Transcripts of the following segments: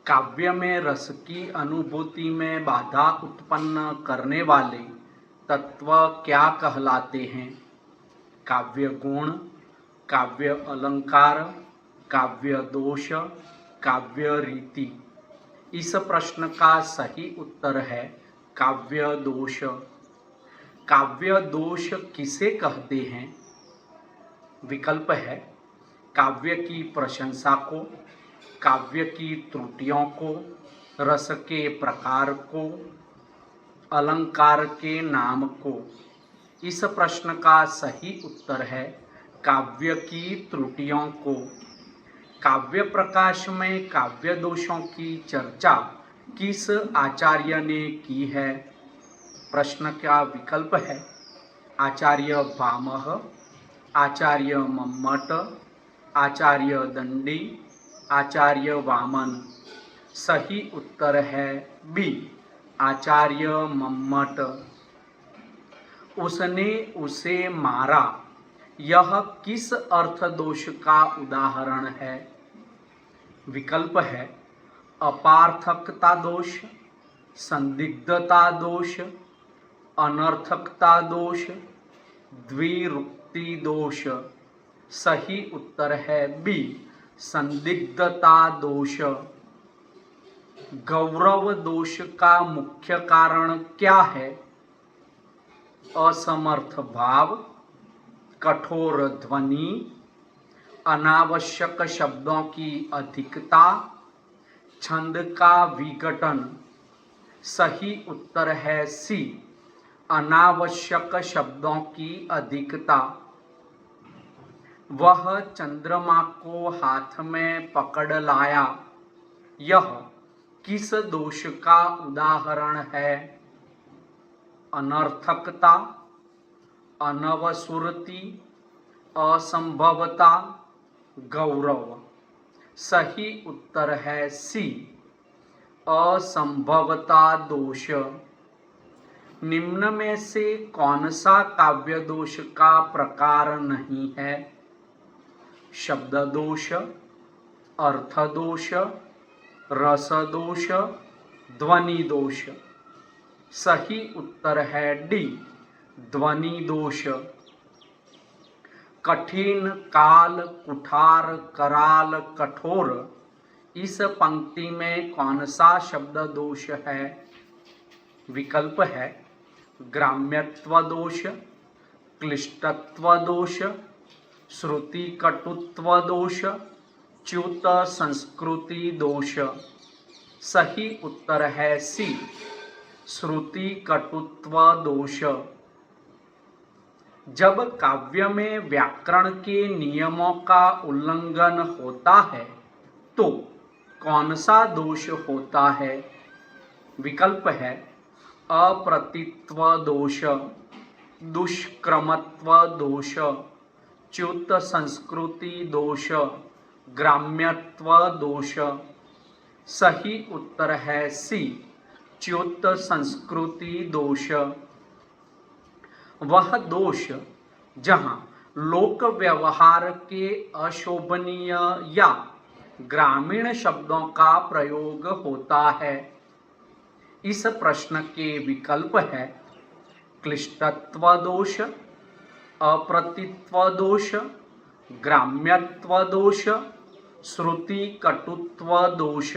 काव्य में रस की अनुभूति में बाधा उत्पन्न करने वाले तत्व क्या कहलाते हैं? काव्य गुण, काव्य अलंकार, काव्य दोष, काव्य रीति। इस प्रश्न का सही उत्तर है काव्य दोष। काव्य दोष किसे कहते हैं? विकल्प है काव्य की प्रशंसा को, काव्य की त्रुटियों को, रस के प्रकार को, अलंकार के नाम को। इस प्रश्न का सही उत्तर है काव्य की त्रुटियों को। काव्य प्रकाश में काव्य दोषों की चर्चा किस आचार्य ने की है? प्रश्न का विकल्प है आचार्य भामह, आचार्य मम्मट, आचार्य दंडी, आचार्य वामन। सही उत्तर है बी, आचार्य मम्मट। उसने उसे मारा, यह किस अर्थ दोष का उदाहरण है? विकल्प है अपार्थकता दोष, संदिग्धता दोष, अनर्थकता दोष, द्विरुक्ति दोष। सही उत्तर है बी, संदिग्धता दोष। गौरव दोष का मुख्य कारण क्या है? असमर्थ भाव, कठोर ध्वनि, अनावश्यक शब्दों की अधिकता, छंद का विघटन। सही उत्तर है सी, अनावश्यक शब्दों की अधिकता। वह चंद्रमा को हाथ में पकड़ लाया, यह किस दोष का उदाहरण है? अनर्थकता, अनवसुरति, असंभवता, गौरव। सही उत्तर है सी, असंभवता दोष। निम्न में से कौन सा काव्य दोष का प्रकार नहीं है? शब्द दोष, अर्थ दोष, रस दोष, ध्वनि दोष। सही उत्तर है डी, ध्वनि दोष। कठिन, काल, कुठार, कराल, कठोर। इस पंक्ति में कौन सा शब्द दोष है? विकल्प है ग्राम्यत्व दोष, क्लिष्टत्व दोष, श्रुति कटुत्व दोष, च्युत संस्कृति दोष। सही उत्तर है सी, श्रुति कटुत्व दोष। जब काव्य में व्याकरण के नियमों का उल्लंघन होता है तो कौन सा दोष होता है? विकल्प है अप्रतित्व दोष, दुष्क्रमत्व दोष, च्युत संस्कृति दोष, ग्राम्यत्व दोष। सही उत्तर है सी, च्युत संस्कृति दोष। वह दोष जहाँ लोक व्यवहार के अशोभनीय या ग्रामीण शब्दों का प्रयोग होता है। इस प्रश्न के विकल्प है क्लिष्टत्व दोष, अप्रतित्व दोष, ग्राम्यत्व दोष, श्रुति कटुत्व दोष।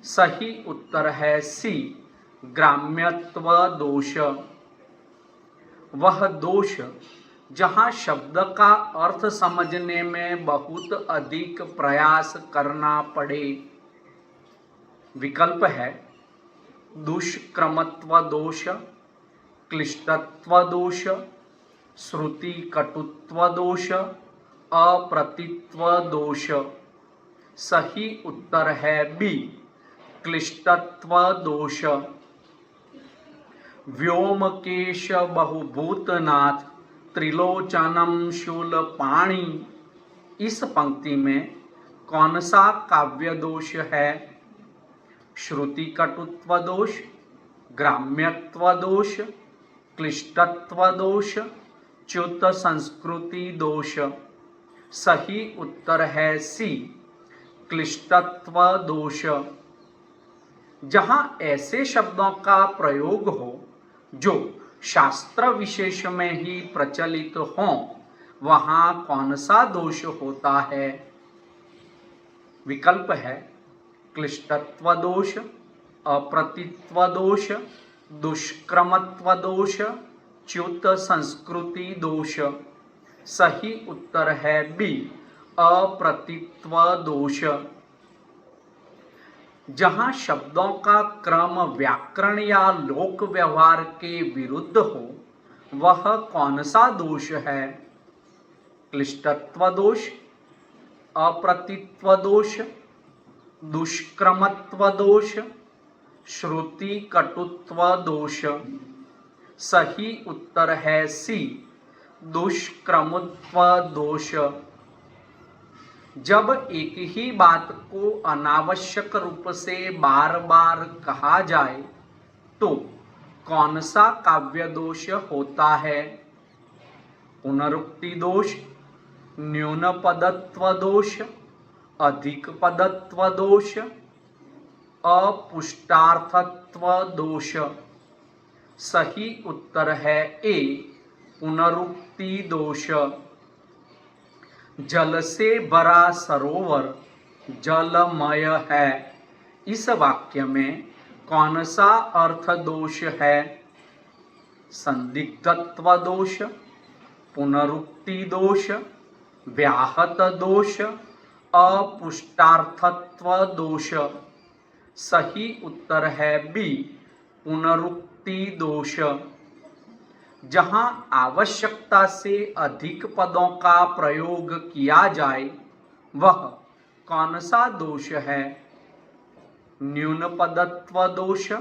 सही उत्तर है सी, ग्राम्यत्व दोष। वह दोष जहाँ शब्द का अर्थ समझने में बहुत अधिक प्रयास करना पड़े। विकल्प है दुष्क्रमत्व दोष, क्लिष्टत्व दोष, श्रुति कटुत्व दोष, अप्रतित्व दोष। सही उत्तर है बी, क्लिष्टत्व दोष। व्योमकेश बहुभूतनाथ त्रिलोचनम शूलपाणि। इस पंक्ति में कौन सा काव्य दोष है? श्रुति कटुत्व दोष, ग्राम्यत्व दोष, क्लिष्टत्व दोष, च्युत संस्कृति दोष। सही उत्तर है सी, क्लिष्टत्व दोष। जहां ऐसे शब्दों का प्रयोग हो जो शास्त्र विशेष में ही प्रचलित हों, वहां कौन सा दोष होता है? विकल्प है क्लिष्टत्व दोष, अप्रतित्व दोष, दुष्क्रमत्व दोष, च्युत संस्कृति दोष। सही उत्तर है बी, अप्रतित्व दोष। जहां शब्दों का क्रम व्याकरण या लोक व्यवहार के विरुद्ध हो, वह कौन सा दोष है? क्लिष्टत्व दोष, अप्रतित्व दोष, दुष्क्रमत्व दोष, श्रुति कटुत्व दोष। सही उत्तर है सी, दुष्क्रमत्व दोष। जब एक ही बात को अनावश्यक रूप से बार बार कहा जाए तो कौन सा काव्य दोष होता है? पुनरुक्ति दोष, न्यून पदत्व दोष, अधिक पदत्व दोष, अपुष्टार्थत्व दोष। सही उत्तर है ए, पुनरुक्ति दोष। जल से भरा सरोवर जलमय है, इस वाक्य में कौन सा अर्थ दोष है? संदिग्धत्व दोष, पुनरुक्ति दोष, व्याहत दोष, अपुष्टार्थत्व दोष। सही उत्तर है बी, पुनरुक्ति दोष। जहां आवश्यकता से अधिक पदों का प्रयोग किया जाए, वह कौन सा दोष है? न्यून पदत्व दोष,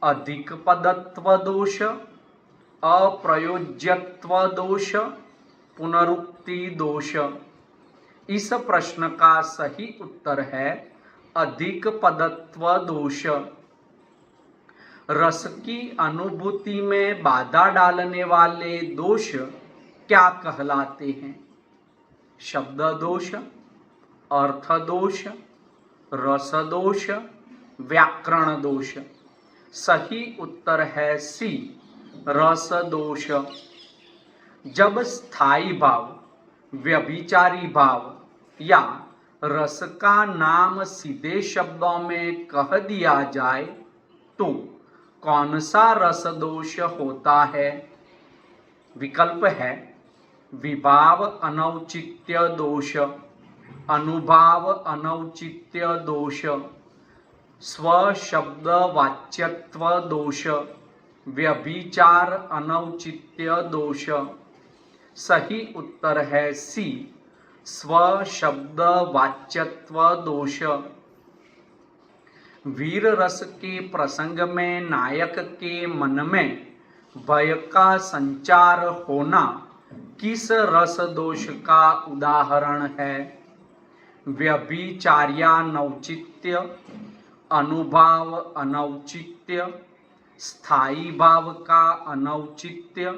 अधिक पदत्व दोष, अप्रयोज्यत्व दोष, पुनरुक्ति दोष। इस प्रश्न का सही उत्तर है अधिक पदत्व दोष। रस की अनुभूति में बाधा डालने वाले दोष क्या कहलाते हैं? शब्द दोष, अर्थ दोष, रस दोष, व्याकरण दोष। सही उत्तर है सी, रस दोष। जब स्थायी भाव, व्यभिचारी भाव या रस का नाम सीधे शब्दों में कह दिया जाए तो कौन सा रस दोष होता है? विकल्प है विभाव अनौचित्य दोष, अनुभाव अनौचित्य दोष, स्वशब्द वाच्यत्व दोष, व्यभिचार अनौचित्य दोष। सही उत्तर है सी, स्वशब्द वाच्यत्व दोष। वीर रस के प्रसंग में नायक के मन में भय का संचार होना किस रस दोष का उदाहरण है? व्यभिचार्यानौचित्य, अनुभाव अनौचित्य, स्थायी भाव का अनौचित्य,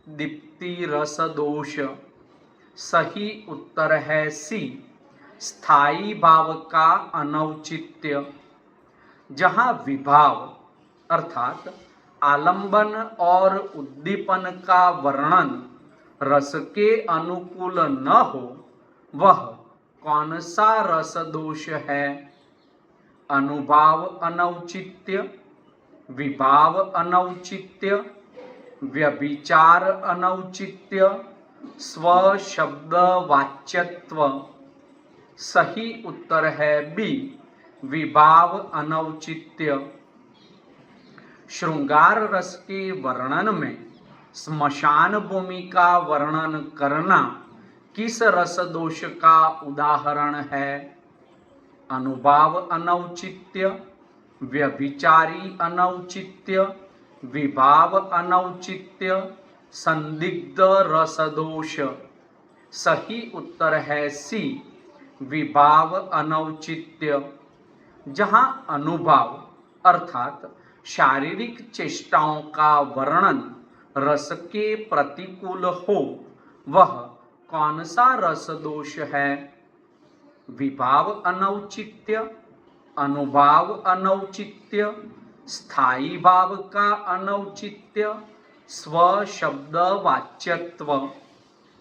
दीप्ति रस दोष। सही उत्तर है सी, स्थायी भाव का अनौचित्य। जहाँ विभाव अर्थात आलंबन और उद्दीपन का वर्णन रस के अनुकूल न हो, वह कौन सा रस दोष है? अनुभाव अनौचित्य, विभाव अनौचित्य, व्यभिचार अनौचित्य, स्वशब्द वाच्यत्व। सही उत्तर है बी, विभाव अनौचित्य। श्रृंगार रस के वर्णन में स्मशान भूमि का वर्णन करना किस रस दोष का उदाहरण है? अनुभाव अनौचित्य, व्यभिचारी अनौचित्य, विभाव अनौचित्य, संदिग्ध रस दोष। सही उत्तर है सी, विभाव अनौचित्य। जहाँ अनुभाव अर्थात शारीरिक चेष्टाओं का वर्णन रस के प्रतिकूल हो, वह कौन सा रस दोष है? विभाव अनौचित्य, अनुभाव अनौचित्य, स्थायी भाव का अनौचित्य, स्व शब्द वाच्यत्व।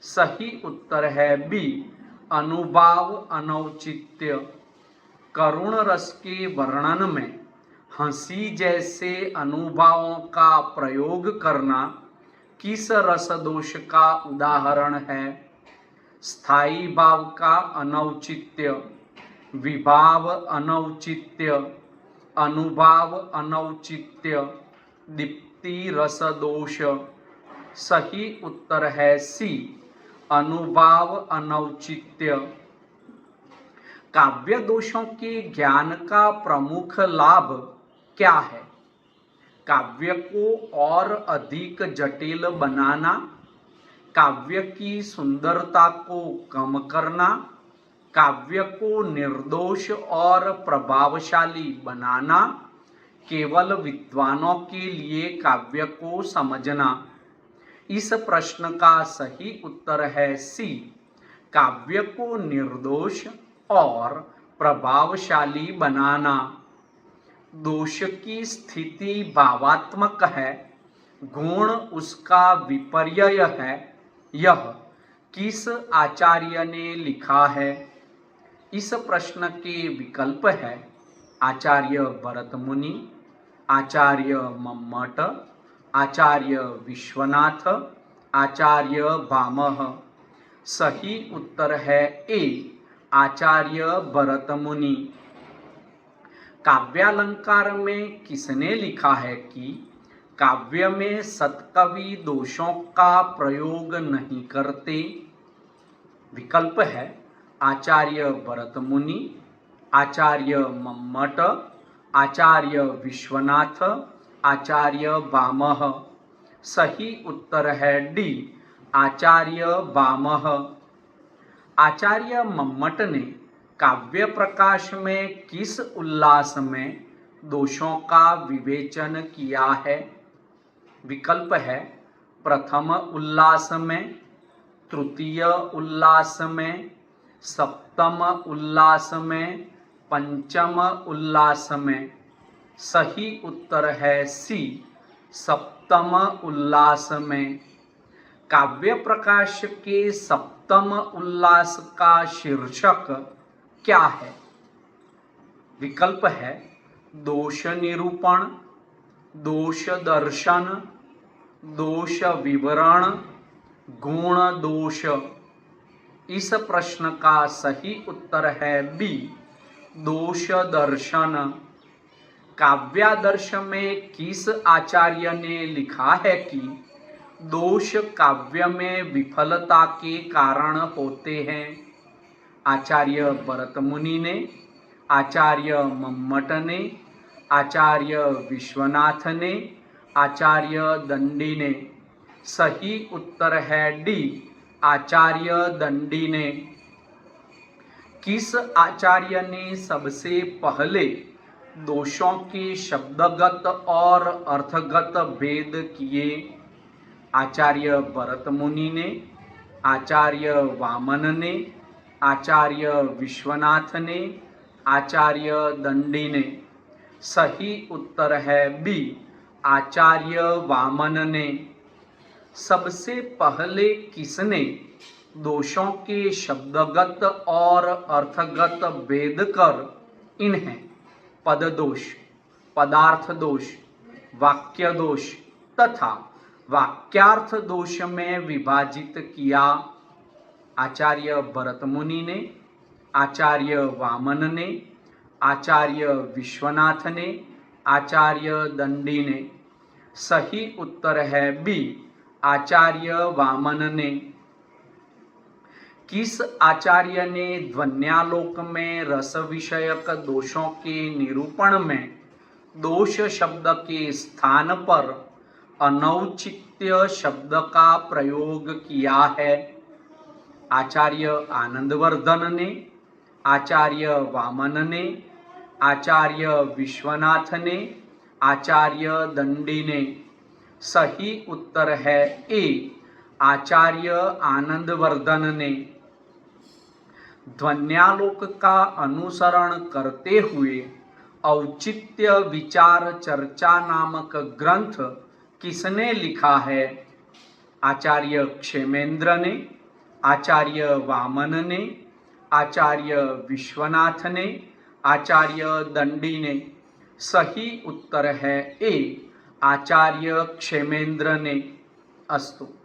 सही उत्तर है बी, अनुभाव अनौचित्य। करुण रस के वर्णन में हंसी जैसे अनुभावों का प्रयोग करना किस रस दोष का उदाहरण है? स्थायी भाव का अनौचित्य, विभाव अनौचित्य, अनुभाव अनौचित्य, दीप्ति रस दोष। सही उत्तर है सी, अनुभाव अनौचित्य। काव्य दोषों के ज्ञान का प्रमुख लाभ क्या है? काव्य को और अधिक जटिल बनाना, काव्य की सुंदरता को कम करना, काव्य को निर्दोष और प्रभावशाली बनाना, केवल विद्वानों के लिए काव्य को समझना। इस प्रश्न का सही उत्तर है सी, काव्य को निर्दोष और प्रभावशाली बनाना। दोष की स्थिति भावात्मक है, गुण उसका विपर्यय है। यह किस आचार्य ने लिखा है? इस प्रश्न के विकल्प है आचार्य भरत मुनि, आचार्य मम्मट, आचार्य विश्वनाथ, आचार्य भामह। सही उत्तर है ए, आचार्य भरत मुनि। काव्यालंकार में किसने लिखा है कि काव्य में सत्कवि दोषों का प्रयोग नहीं करते? विकल्प है आचार्य भरत मुनि, आचार्य मम्मट, आचार्य विश्वनाथ, आचार्य भामह। सही उत्तर है डी, आचार्य भामह। आचार्य मम्मट ने काव्य प्रकाश में किस उल्लास में दोषों का विवेचन किया है? विकल्प है प्रथम उल्लास में, तृतीय उल्लास में, सप्तम उल्लास में, पंचम उल्लास में। सही उत्तर है सी, सप्तम उल्लास में। काव्य प्रकाश के सप्तम उल्लास का शीर्षक क्या है? विकल्प है दोष निरूपण, दोष दर्शन, दोष विवरण, गुण दोष। इस प्रश्न का सही उत्तर है बी, दोष दर्शन। काव्यादर्श में किस आचार्य ने लिखा है कि दोष काव्य में विफलता के कारण होते हैं? आचार्य भरत मुनि ने, आचार्य मम्मट ने, आचार्य विश्वनाथ ने, आचार्य दंडी ने। सही उत्तर है डी, आचार्य दंडी ने। किस आचार्य ने सबसे पहले दोषों के शब्दगत और अर्थगत भेद किए? आचार्य भरत मुनि ने, आचार्य वामन ने, आचार्य विश्वनाथ ने, आचार्य दंडी ने। सही उत्तर है बी, आचार्य वामन ने। सबसे पहले किसने दोषों के शब्दगत और अर्थगत भेद कर इन्हें पद दोष, पदार्थ दोष, वाक्य दोष तथा वाक्यार्थ दोष में विभाजित किया? आचार्य भरत मुनि ने, आचार्य वामन ने, आचार्य विश्वनाथ ने, आचार्य दंडी ने। सही उत्तर है बी, आचार्य वामन ने। किस आचार्य ने ध्वन्यालोक में रस विषयक दोषों के निरूपण में दोष शब्द के स्थान पर अनौचित्य शब्द का प्रयोग किया है? आचार्य आनंदवर्धन ने, आचार्य वामन ने, आचार्य विश्वनाथ ने, आचार्य दंडी ने। सही उत्तर है ए, आचार्य आनंदवर्धन ने। ध्वन्यालोक का अनुसरण करते हुए औचित्य विचार चर्चा नामक ग्रंथ किसने लिखा है? आचार्य क्षेमेंद्र ने, आचार्य वामन ने, आचार्य विश्वनाथ ने, आचार्य दंडी ने। सही उत्तर है ए, आचार्य क्षेमेंद्र ने। अस्तु।